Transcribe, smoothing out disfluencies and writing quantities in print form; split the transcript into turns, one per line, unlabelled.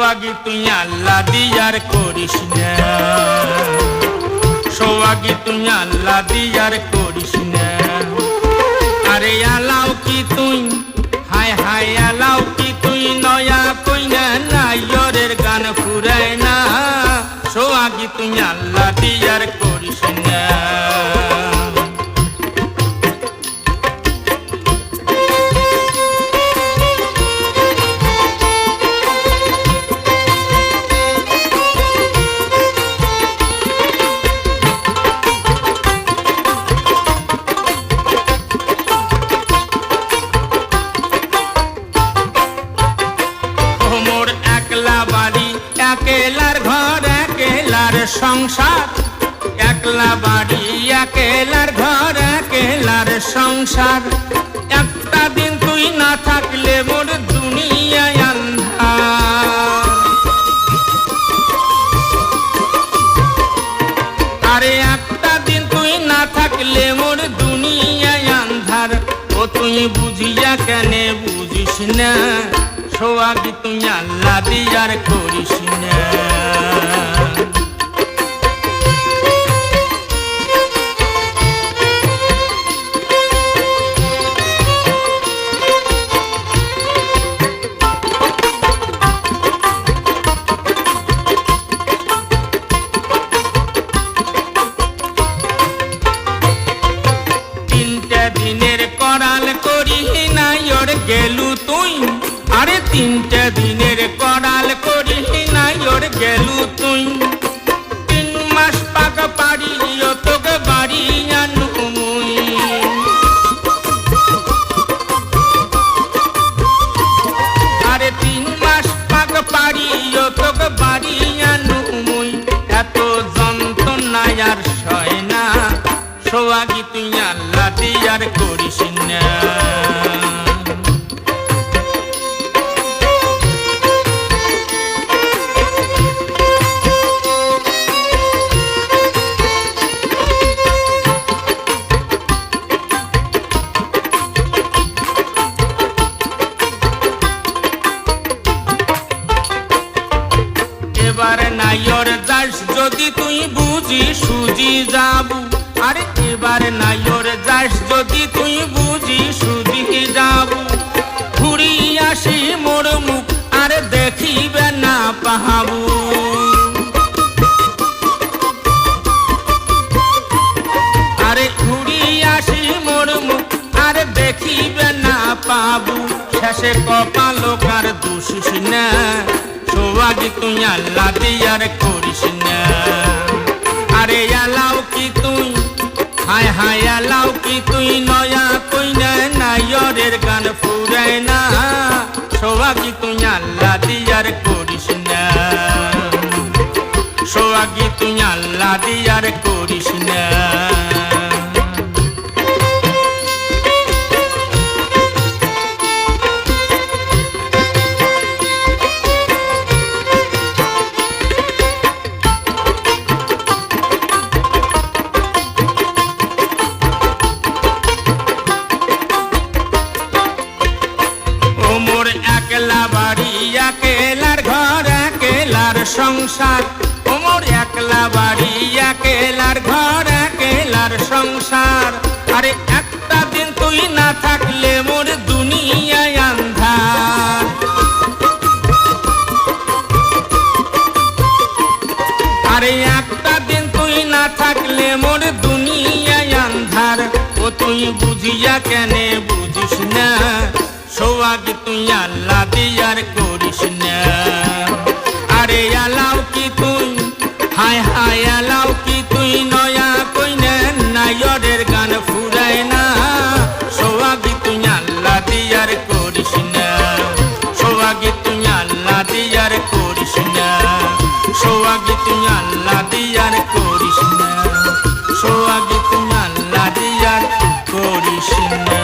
সোয়াগী তুই আল্লাহ দিয়ার করিস না, সোয়াগী তুই আল্লাহ দিয়ার করিস না। আরে আলাও কি তুই, হায় হায় আলাও কি তুই নয়া কইনা নাইয়রের গান ফুরায় না, সোয়াগী তুই আল্লাহ দিয়ার করিস না। একেলার ঘর একেলার সংসার, একলা বাড়ি একেলার ঘর একেলার সংসার। একটা দিন তুই না থাকলে মোর দুনিয়ায় আন্ধার। আরে একটা দিন তুই না থাকলে মোর দুনিয়ায় আন্ধার। ও তুই বুঝিয়া কেন বুঝিস না, সোয়াগী তুই আল্লাহ দিয়ার করিস না। তিনটা দিনের করাল করি নাই ওর গেলু তুই, আরে তিনটা দিনের করাল করি নাই ওর গেলু তুই। 3 মাস পাক পাড়ি ও তোকে বাড়ি আনু মুই। আরে 3 মাস পাক পাড়ি ও তোকে বাড়ি আনু মুই। এত যন্ত্রণা আর সয় না, সোয়াগী তুই আল্লাহ দিয়ার করিস না। এবার নাইয়র যাস যদি তুই বুঝি সুজি যাবু, আরে এবার নাইয়র যাস যদি তুই বুঝি সুজি যাবু। ঘুরি আসি মোর মুখ আর দেখিবে না পাহাবু। আরে ঘুরি আসি মোর মুখ আর দেখিবে না পাবু। শেষে কপালো কার দোষিস না, সোয়াগী তুই আল্লাহ দিয়ার করিস না। আরে আলাও কি তুই, হায় হায় আলাও কি তুই নয়া কইনা নাইয়রের গান ফুরায় না, সোয়াগী তুই আল্লাহ দিয়ার করিস না, সোয়াগী তুই আল্লাহ দিয়ার করিস না। একলা বাড়ি একেলার ঘর একেলার সংসার, ওমর একলা বাড়ি একেলার ঘর একেলার সংসার। আরে একটা দিন তুই না থাকলে মোর দুনিয়ায় আন্ধার। আরে একটা দিন তুই না থাকলে মোর দুনিয়ায় আন্ধার। ও তুই বুঝিয়া কেন বুঝিস না, সোয়াগী তুই আল্লাহ দিয়ার করিস না। আরে আলাও কি তুই, হায় হায় আলাও কি তুই নয়া কইনা নাইয়রের গান ফুরায় না, সোয়াগী তুই আল্লাহ দিয়ার করিস না, সোয়াগী তুই আল্লাহ দিয়ার করিস না, সোয়াগী তুই আল্লাহ দিয়ার করিস না, সোয়াগী তুই আল্লাহ দিয়ার করিস না।